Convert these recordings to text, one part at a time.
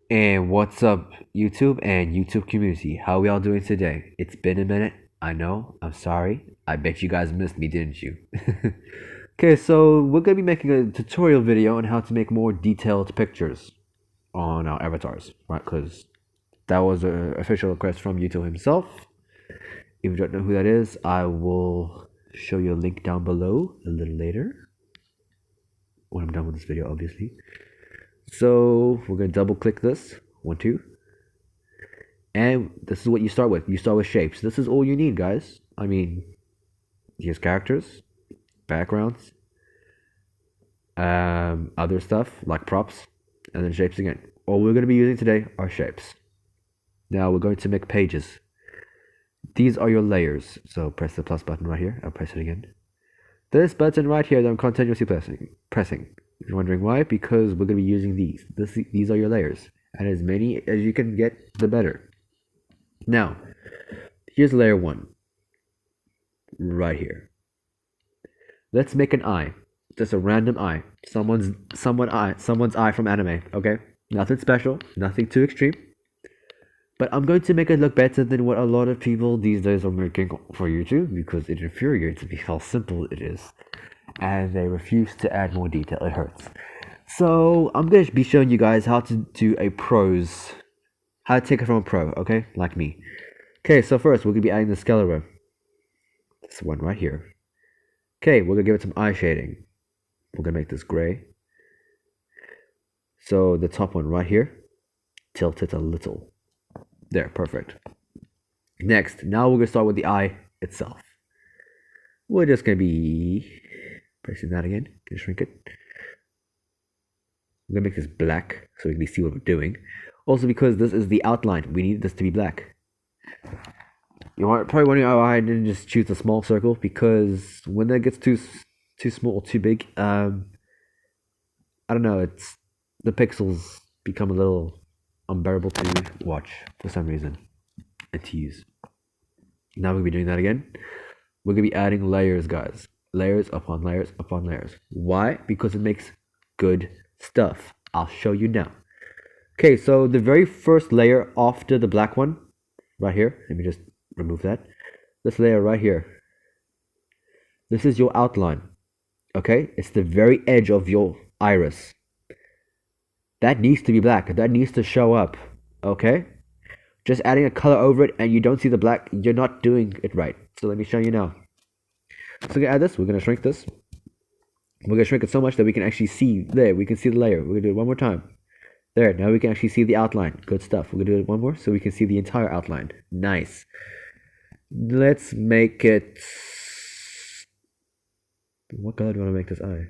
And what's up, YouTube and YouTube community? How we all doing today? It's been a minute. I know. I'm sorry. I bet you guys missed me, didn't you? Okay, so we're gonna be making a tutorial video on how to make more detailed pictures on our avatars, right? Because that was an official request from YouTube himself. If you don't know who that is, I will show you a link down below a little later when I'm done with this video, obviously. So we're gonna double click this. 1, 2. And this is what you start with. You start with shapes. This is all you need, guys. I mean, here's characters, backgrounds, other stuff like props, and then shapes again. All we're going to be using today are shapes. Now we're going to make pages. These are your layers. So press the plus button right here. I'll press it again. This button right here that I'm continuously pressing. If you're wondering why, because we're going to be using these. These are your layers. And as many as you can get, the better. Now, here's layer 1. Right here. Let's make an eye. Just a random eye. Someone's eye from anime, okay? Nothing special, nothing too extreme. But I'm going to make it look better than what a lot of people these days are making for YouTube because it infuriates me how simple it is. And they refuse to add more detail. It hurts. So I'm going to be showing you guys how to do how to take it from a pro, okay? Like me. Okay, so first we're going to be adding the skeleton. This one right here. Okay, we're going to give it some eye shading. We're going to make this gray. So the top one right here, tilt it a little. There, perfect. Next, now we're going to start with the eye itself. We're just going to be pressing that again. Gonna shrink it. We're going to make this black so we can see what we're doing. Also, because this is the outline, we need this to be black. You're probably wondering why I didn't just choose a small circle, because when that gets too small or too big, I don't know, it's the pixels become a little unbearable to watch for some reason and to use. Now we'll be doing that again. We're gonna be adding layers, guys. Layers upon layers upon layers. Why? Because it makes good stuff. I'll show you now. Okay, so the very first layer after the black one, right here, let me just remove that. This layer right here. This is your outline. Okay, it's the very edge of your iris. That needs to be black. That needs to show up. Okay? Just adding a color over it and you don't see the black, you're not doing it right. So let me show you now. So we're going to add this. We're going to shrink this. We're going to shrink it so much that we can actually see there. We can see the layer. We're going to do it one more time. There. Now we can actually see the outline. Good stuff. We're going to do it one more so we can see the entire outline. Nice. Let's make it... What color do you want to make this eye?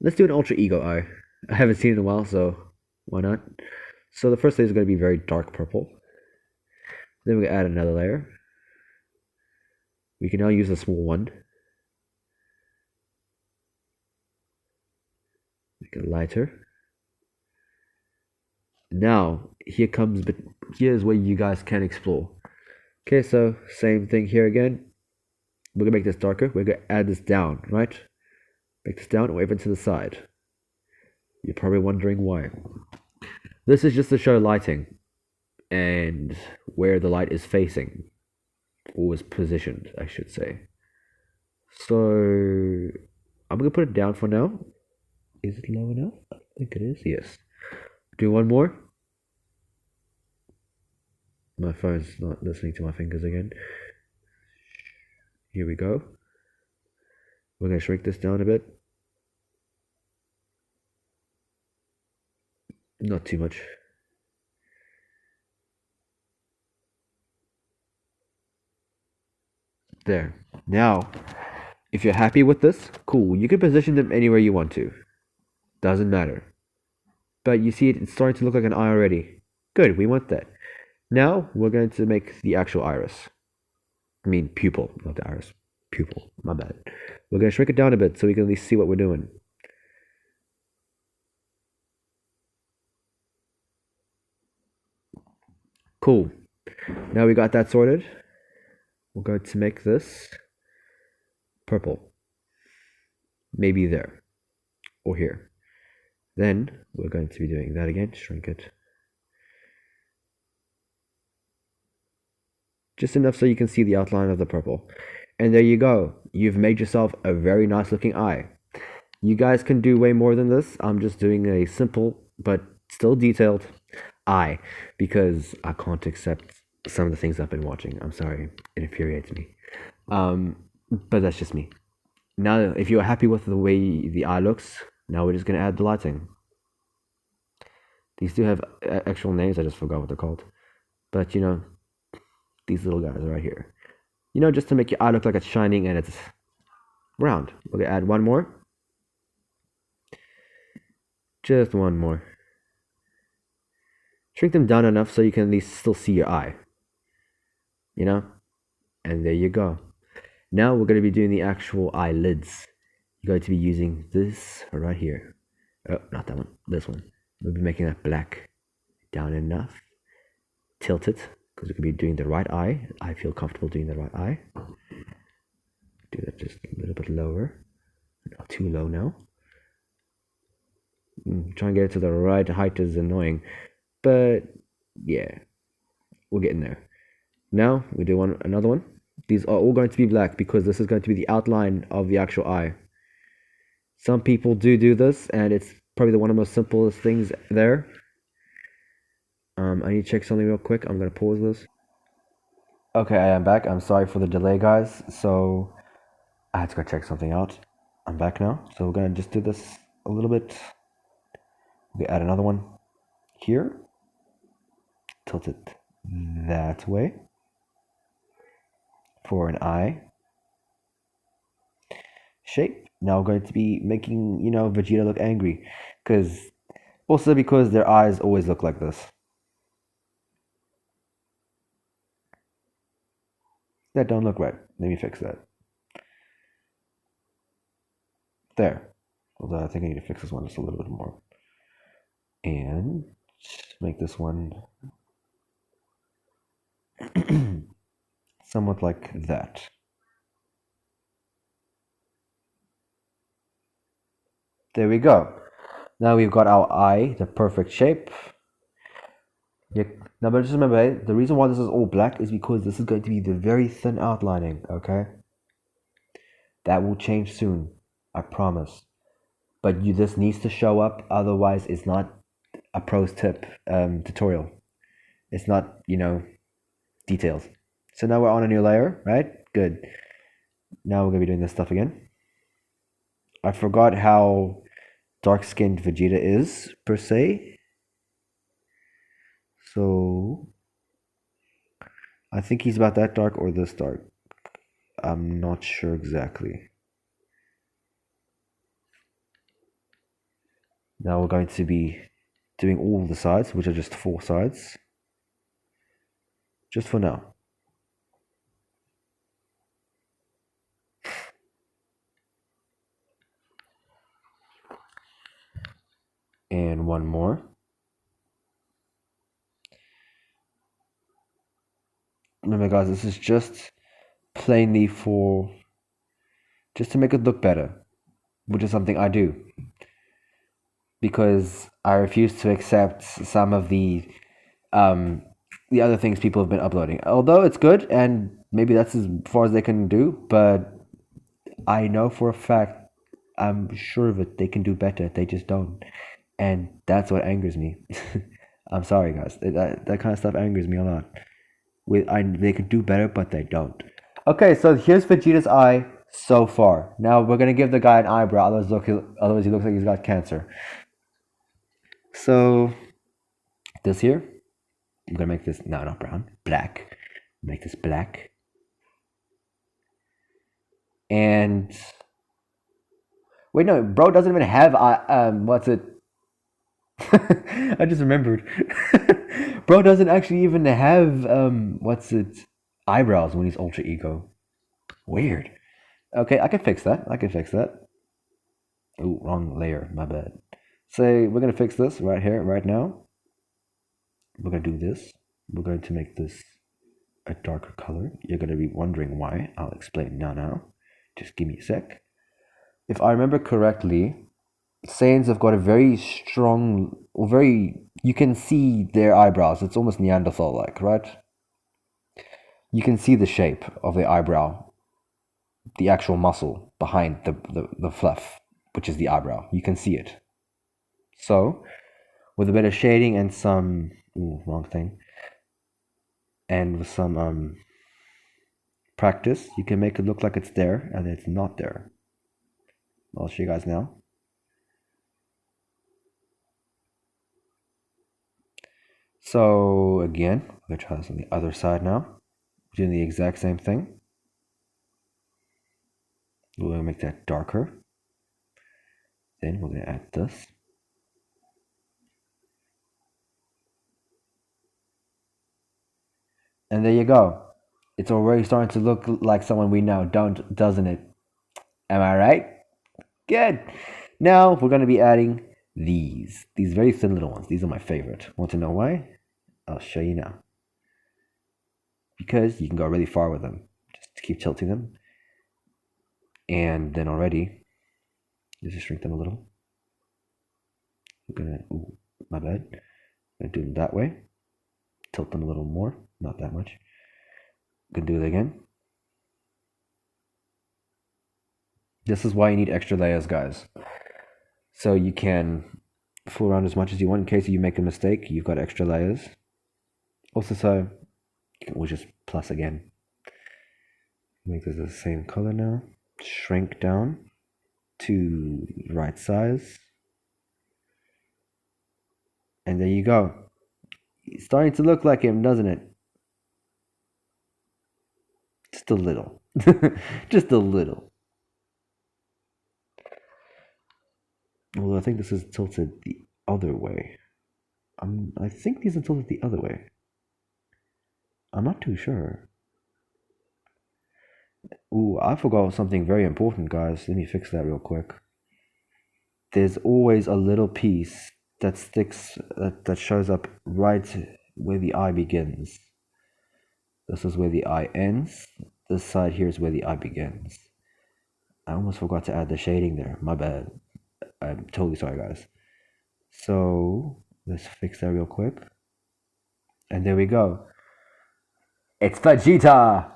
Let's do an ultra ego eye. I haven't seen it in a while, so why not? So the first layer is going to be very dark purple. Then we're going to add another layer. We can now use a small one. Make it lighter. Now, here's where you guys can explore. Okay, so same thing here again. We're going to make this darker. We're going to add this down, right? Make this down and wave it to the side. You're probably wondering why. This is just to show lighting and where the light is facing, or is positioned, I should say. So I'm gonna put it down for now. Is it low enough? I think it is. Yes. Do one more. My phone's not listening to my fingers again. Here we go. We're gonna shrink this down a bit. Not too much. There. Now, if you're happy with this, cool. You can position them anywhere you want to. Doesn't matter. But you see it's starting to look like an eye already. Good, we want that. Now, we're going to make the actual iris. I mean, pupil, not the iris. Pupil, my bad. We're going to shrink it down a bit so we can at least see what we're doing. Cool. Now we got that sorted. We're going to make this purple. Maybe there. Or here. Then we're going to be doing that again. Shrink it. Just enough so you can see the outline of the purple. And there you go. You've made yourself a very nice looking eye. You guys can do way more than this. I'm just doing a simple but still detailed eye because I can't accept some of the things I've been watching. I'm sorry, it infuriates me. But that's just me. Now, if you're happy with the way the eye looks, now we're just going to add the lighting. These do have actual names, I just forgot what they're called. But you know, these little guys are right here. You know, just to make your eye look like it's shining and it's round. We're going to add one more. Just one more. Shrink them down enough so you can at least still see your eye. You know? And there you go. Now we're going to be doing the actual eyelids. You're going to be using this right here. Oh, not that one. This one. We'll be making that black. Down enough. Tilt it, because we're going to be doing the right eye. I feel comfortable doing the right eye. Do that just a little bit lower. Not too low now. Try and get it to the right height is annoying. But, yeah. We're getting there. Now, we do another one. These are all going to be black because this is going to be the outline of the actual eye. Some people do this, and it's probably one of the most simplest things there. I need to check something real quick. I'm going to pause this. Okay, I am back. I'm sorry for the delay, guys. So, I had to go check something out. I'm back now. So, we're going to just do this a little bit. We add another one here. Tilt it that way. For an eye shape. Now we're going to be making, you know, Vegeta look angry. Because their eyes always look like this. That don't look right. Let me fix that. There. Although I think I need to fix this one just a little bit more. And make this one somewhat like that. There we go. Now we've got our eye, the perfect shape. Yeah. Now, but just remember, the reason why this is all black is because this is going to be the very thin outlining, okay? That will change soon, I promise. But this needs to show up, otherwise it's not a pros tip tutorial. It's not, you know, details. So now we're on a new layer, right? Good. Now we're going to be doing this stuff again. I forgot how dark-skinned Vegeta is, per se. So, I think he's about that dark or this dark. I'm not sure exactly. Now we're going to be doing all the sides, which are just 4 sides. Just for now. And one more. Remember guys, this is just plainly just to make it look better, which is something I do. Because I refuse to accept some of the other things people have been uploading. Although it's good, and maybe that's as far as they can do, but I know for a fact, I'm sure of it, they can do better. They just don't. And that's what angers me. I'm sorry, guys. That kind of stuff angers me a lot. They could do better, but they don't. Okay, so here's Vegeta's eye so far. Now we're gonna give the guy an eyebrow, otherwise he looks like he's got cancer. So this here, I'm gonna make this not brown, black. Make this black. And wait, no, bro doesn't even have what's it? I just remembered. Bro doesn't actually even have what's it? Eyebrows when he's Ultra Ego. Weird. Okay, I can fix that. Oh, wrong layer. My bad. So we're gonna fix this right here, right now. We're gonna do this. We're going to make this a darker color. You're gonna be wondering why. I'll explain now. Just give me a sec. If I remember correctly, Saiyans have got a very strong, or very, you can see their eyebrows. It's almost Neanderthal-like, right? You can see the shape of the eyebrow, the actual muscle behind the fluff, which is the eyebrow. You can see it. So, with a bit of shading and some, wrong thing, and with some practice, you can make it look like it's there, and it's not there. I'll show you guys now. So again, we're going to try this on the other side now. Doing the exact same thing. We're going to make that darker. Then we're going to add this. And there you go. It's already starting to look like someone we know, doesn't it? Am I right? Good. Now we're going to be adding these very thin little ones. These are my favorite. Want to know why? I'll show you now. Because you can go really far with them. Just keep tilting them. And then already, just shrink them a little. We're gonna, my bad. I'm gonna do them that way. Tilt them a little more, not that much. Gonna do it again. This is why you need extra layers, guys. So you can fool around as much as you want in case you make a mistake. You've got extra layers. Also, so we'll just plus again. Make this the same color now. Shrink down to the right size. And there you go. It's starting to look like him, doesn't it? Just a little. Just a little. Although I think this is tilted the other way. I think these are tilted the other way. I'm not too sure. Ooh, I forgot something very important, guys. Let me fix that real quick. There's always a little piece that sticks, that shows up right where the eye begins. This is where the eye ends. This side here is where the eye begins. I almost forgot to add the shading there. My bad. I'm totally sorry, guys. So let's fix that real quick. And there we go. It's Vegeta!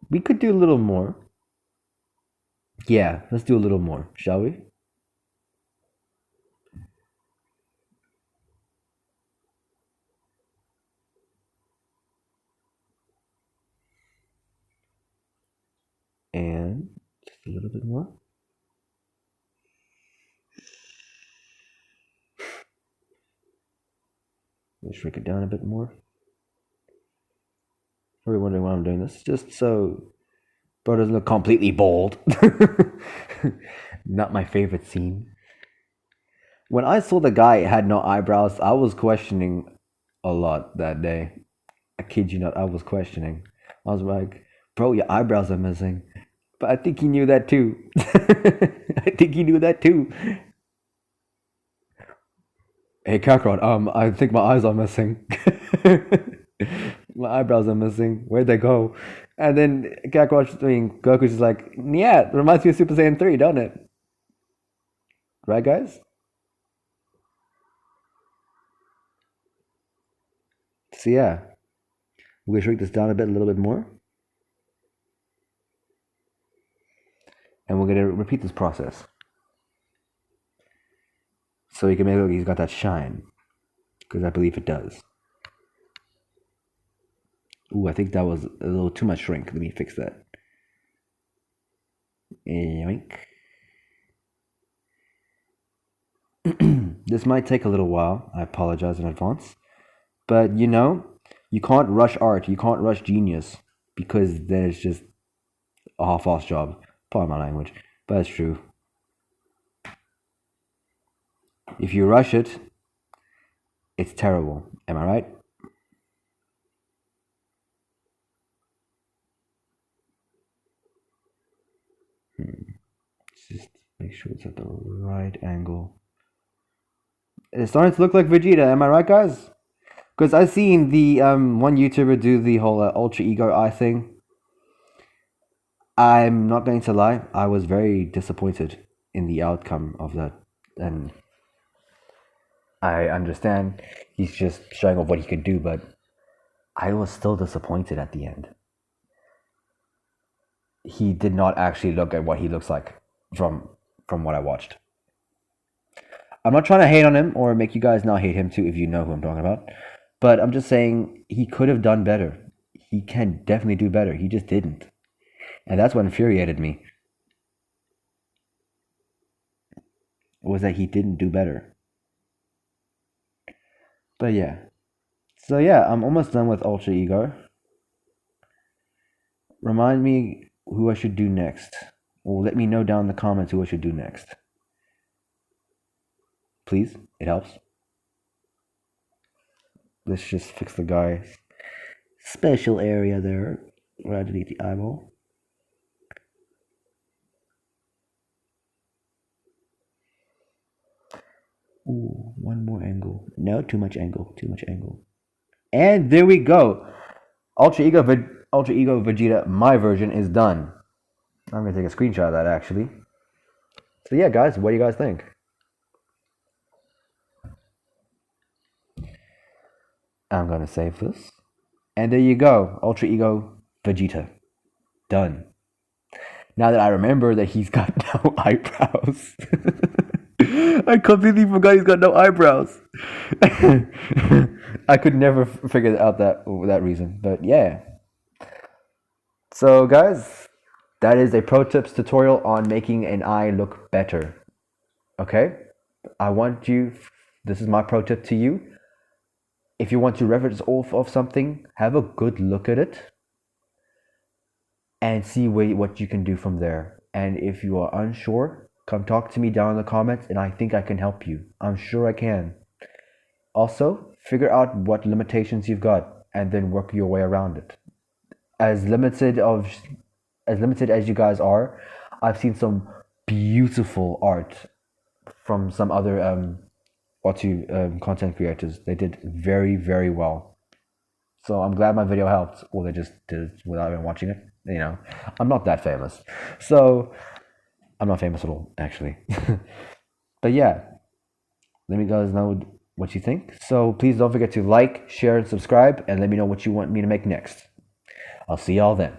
We could do a little more. Yeah, let's do a little more, shall we? And just a little bit more. Let's shrink it down a bit more. Probably wondering why I'm doing this. Just so bro doesn't look completely bald. Not my favorite scene. When I saw the guy had no eyebrows, I was questioning a lot that day. I kid you not, I was questioning. I was like, bro, your eyebrows are missing. But I think he knew that too. I think he knew that too. Hey, Kakarot, I think my eyes are missing. My eyebrows are missing. Where'd they go? And then Goku's just like, yeah, it reminds me of Super Saiyan 3, don't it? Right, guys? So yeah, we're gonna shrink this down a little bit more. And we're gonna repeat this process. So you can make it look like he's got that shine. Because I believe it does. Ooh, I think that was a little too much shrink. Let me fix that. Yoink. This might take a little while. I apologize in advance. But you know, you can't rush art. You can't rush genius. Because then it's just a half-assed job. Pardon my language. But it's true. If you rush it, it's terrible. Am I right? Just make sure it's at the right angle. It's starting to look like Vegeta. Am I right, guys? Because I've seen the one YouTuber do the whole ultra ego eye thing. I'm not going to lie, I was very disappointed in the outcome of that. And I understand he's just showing off what he can do, but I was still disappointed at the end. He did not actually look at what he looks like from what I watched. I'm not trying to hate on him or make you guys not hate him too if you know who I'm talking about. But I'm just saying he could have done better. He can definitely do better. He just didn't. And that's what infuriated me. Was that he didn't do better. But yeah. So yeah, I'm almost done with Ultra Ego. Remind me who I should do next. Or let me know down in the comments who I should do next. Please, it helps. Let's just fix the guy's special area there. Where I delete the eyeball. Ooh, one more angle. No, too much angle. Too much angle. And there we go. Ultra Ego Vegeta, my version is done. I'm gonna take a screenshot of that actually. So yeah, guys, what do you guys think? I'm gonna save this. And there you go, Ultra Ego Vegeta. Done. Now that I remember that he's got no eyebrows. I completely forgot he's got no eyebrows. I could never figure out that reason, but yeah. So guys, that is a pro tips tutorial on making an eye look better. Okay? I want you, this is my pro tip to you. If you want to reference off of something, have a good look at it and see what you can do from there. And if you are unsure, come talk to me down in the comments and I think I can help you. I'm sure I can. Also, figure out what limitations you've got and then work your way around it. As limited as you guys are, I've seen some beautiful art from some other Wotu content creators. They did very, very well. So I'm glad my video helped, or they just did it without even watching it. You know, I'm not that famous. So I'm not famous at all, actually. But yeah, let me guys know what you think. So please don't forget to like, share, and subscribe, and let me know what you want me to make next. I'll see y'all then.